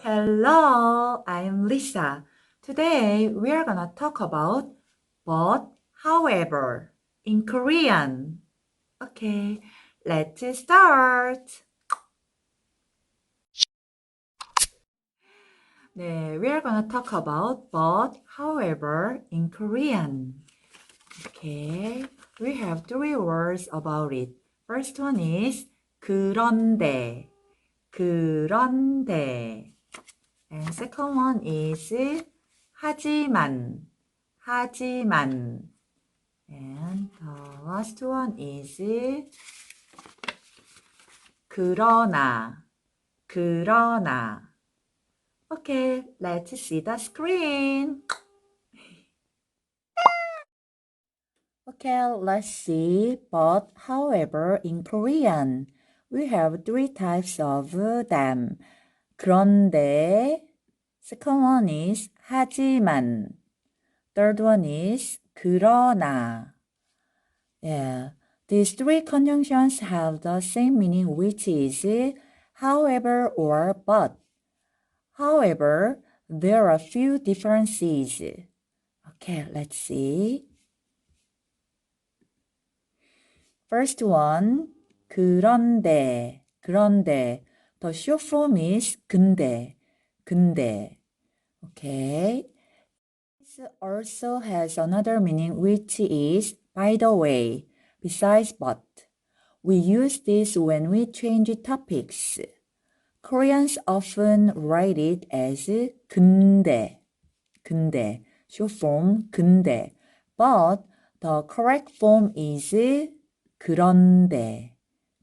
Hello, I'm Lisa. Today we are gonna talk about but, however in Korean. Okay, let's start. 네, we are gonna talk about but, however in Korean. Okay, we have three words about it. First one is 그런데, 그런데. And second one is 하지만, 하지만. And the last one is 그러나, 그러나. Okay, let's see the screen. Okay, let's see. But, however, in Korean, we have three types of them. 그런데, second one is 하지만, third one is 그러나. Yeah, these three conjunctions have the same meaning, which is however or but. However, there are a few differences. Okay, let's see. First one, 그런데, 그런데. The short form is 근데, 근데. Okay. It also has another meaning, which is by the way, besides but. We use this when we change topics. Koreans often write it as 근데, 근데, short form 근데. But the correct form is 그런데,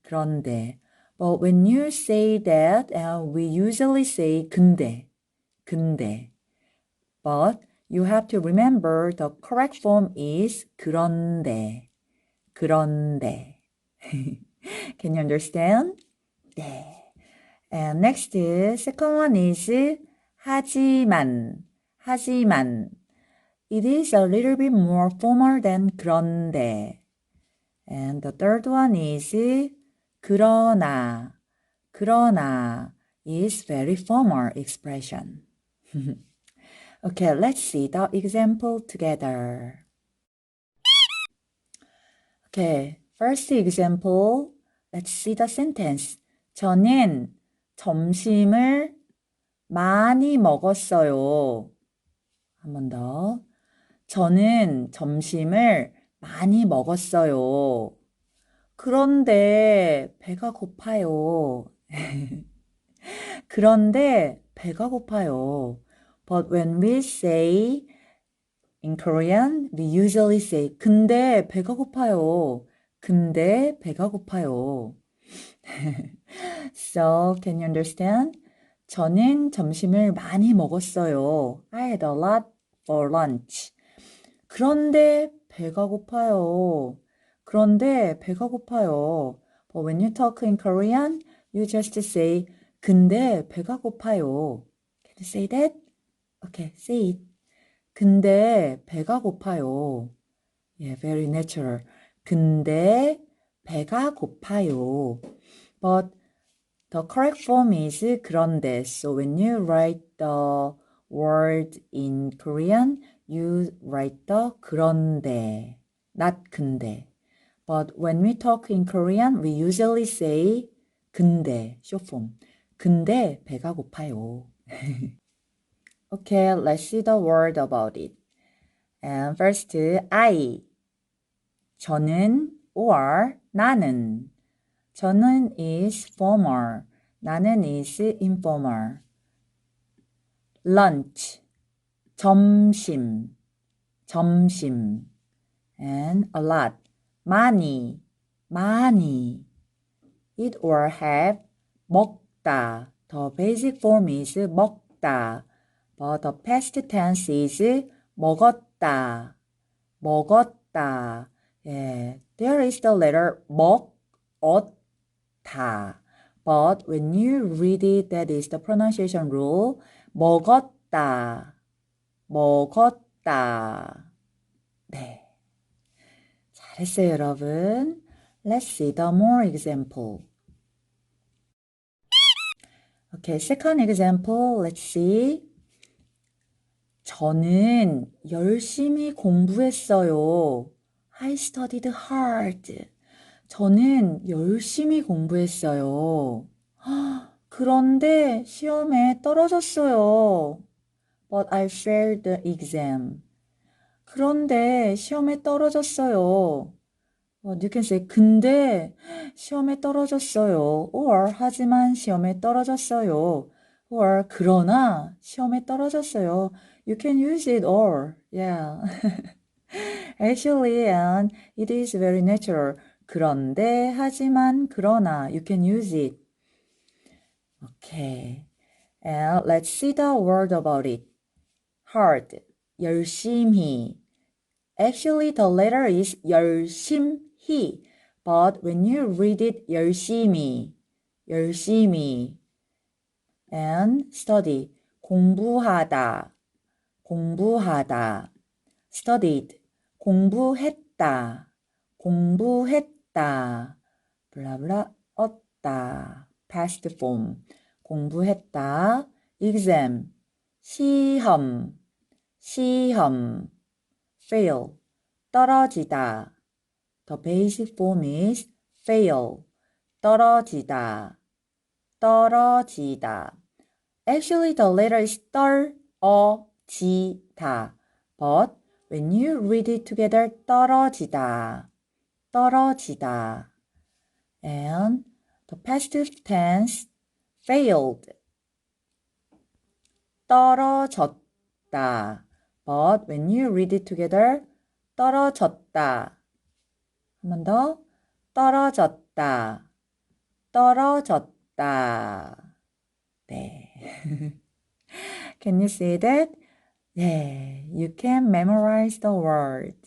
그런데. But when you say that, we usually say 근데, 근데. But you have to remember the correct form is 그런데, 그런데. Can you understand? 네. And next, second one is 하지만, 하지만. It is a little bit more formal than 그런데. And the third one is 그러나, 그러나 is very formal expression. Okay, let's see the example together. Okay, first example, let's see the sentence. 저는 점심을 많이 먹었어요. 한 번 더. 저는 점심을 많이 먹었어요. 그런데 배가 고파요. 그런데 배가 고파요. But when we say in Korean, we usually say 근데 배가 고파요. 근데 배가 고파요. So, can you understand? 저는 점심을 많이 먹었어요. I had a lot for lunch. 그런데 배가 고파요. 그런데 배가 고파요. But when you talk in Korean, you just say 근데 배가 고파요. Can you say that? Okay, say it. 근데 배가 고파요. Yeah, very natural. 근데 배가 고파요. But the correct form is 그런데. So when you write the word in Korean, you write the 그런데, not 근데. But when we talk in Korean, we usually say 근데, short form. 근데 배가 고파요. Okay, let's see the word about it. And first, I. 저는 or 나는. 저는 is formal. 나는 is informal. lunch. 점심. 점심. And a lot. 많이. 많이. Eat or have. 먹다. The basic form is 먹다. But the past tense is 먹었다. 먹었다. Yeah, there is the letter 먹었다. But when you read it, that is the pronunciation rule. 먹었다. 먹었다. 네. 잘했어요, 여러분. Let's see the more example. Okay, second example, let's see. 저는 열심히 공부했어요. I studied hard. 저는 열심히 공부했어요. 그런데 시험에 떨어졌어요. But I failed the exam. 그런데 시험에 떨어졌어요. You can say 근데 시험에 떨어졌어요. Or 하지만 시험에 떨어졌어요. Or 그러나 시험에 떨어졌어요. You can use it or. Yeah. Actually, and it is very natural. 그런데 하지만 그러나 you can use it. Okay. And let's see the word about it. Hard. 열심히. Actually, the letter is 열심히, but when you read it, 열심히, 열심히, and study, 공부하다, 공부하다, studied, 공부했다, 공부했다, 블라블라, 얻다, past form, 공부했다, exam, 시험, 시험, fail, 떨어지다. The basic form is fail, 떨어지다, 떨어지다. Actually, the letter is 떨어지다. But when you read it together, 떨어지다, 떨어지다. And the past tense, failed, 떨어졌다. But when you read it together, 떨어졌다. 한 번 더. 떨어졌다. 떨어졌다. 네. Can you see that? 네. You can memorize the word.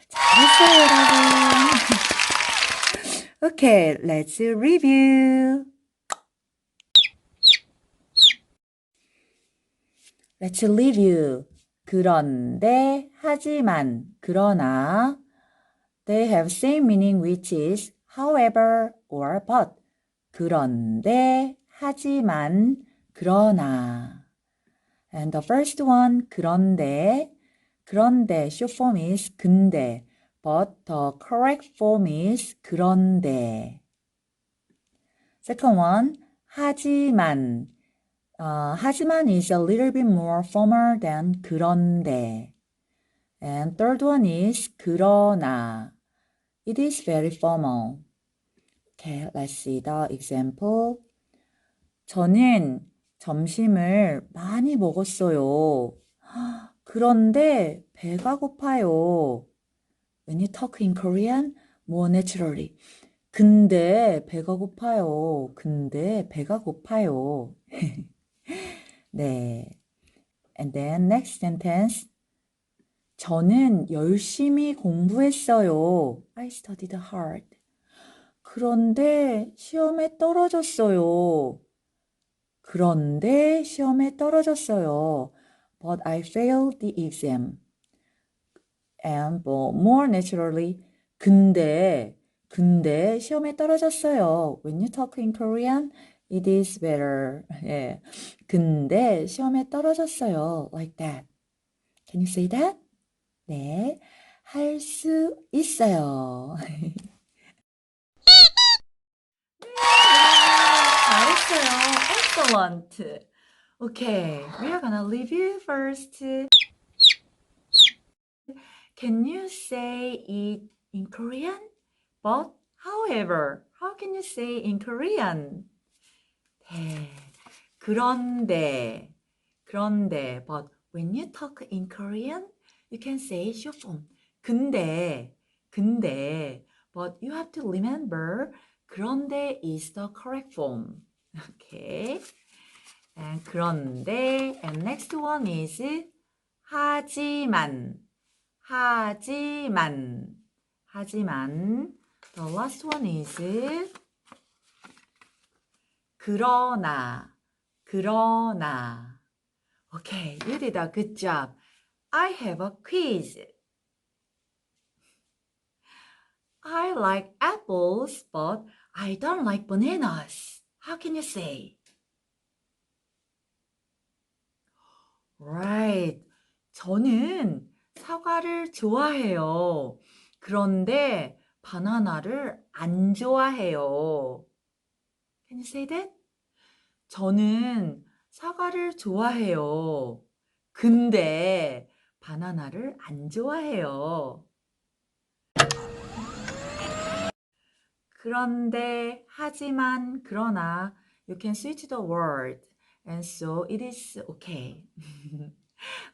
잘했어요, 여러분. Okay, let's review. Let's review. 그런데, 하지만, 그러나, they have same meaning which is however or but. 그런데, 하지만, 그러나. And the first one, 그런데. 그런데, short form is 근데. But the correct form is 그런데. Second one, 하지만. 하지만 is a little bit more formal than 그런데. And third one is 그러나. It is very formal. Okay, let's see the example. 저는 점심을 많이 먹었어요. 그런데 배가 고파요. When you talk in Korean, more naturally. 근데 배가 고파요. 근데 배가 고파요. 네. And then next sentence. 저는 열심히 공부했어요. I studied hard. 그런데 시험에 떨어졌어요. 그런데 시험에 떨어졌어요. But I failed the exam. And more naturally, 근데 시험에 떨어졌어요. When you talk in Korean, it is better. 예. 근데 시험에 떨어졌어요. Like that. Can you say that? 네. 할 수 있어요. 잘했어요. Excellent. Okay, we are gonna review first. Can you say it in Korean? But, however, how can you say in Korean? 네. 그런데, but when you talk in Korean, you can say short form. 근데, but you have to remember, 그런데 is the correct form. Okay. And 그런데, and next one is 하지만. The last one is 그러나. Okay, you did a good job. I have a quiz. I like apples, but I don't like bananas. How can you say? Right. 저는 사과를 좋아해요. 그런데 바나나를 안 좋아해요. Can you say that? 저는 사과를 좋아해요. 근데 바나나를 안 좋아해요. 그런데, 하지만, 그러나, you can switch the word. And so it is okay.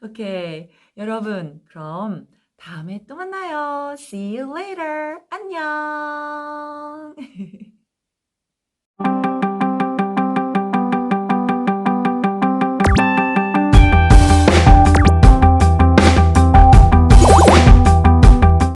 오케이. 여러분, 그럼 다음에 또 만나요. See you later. 안녕.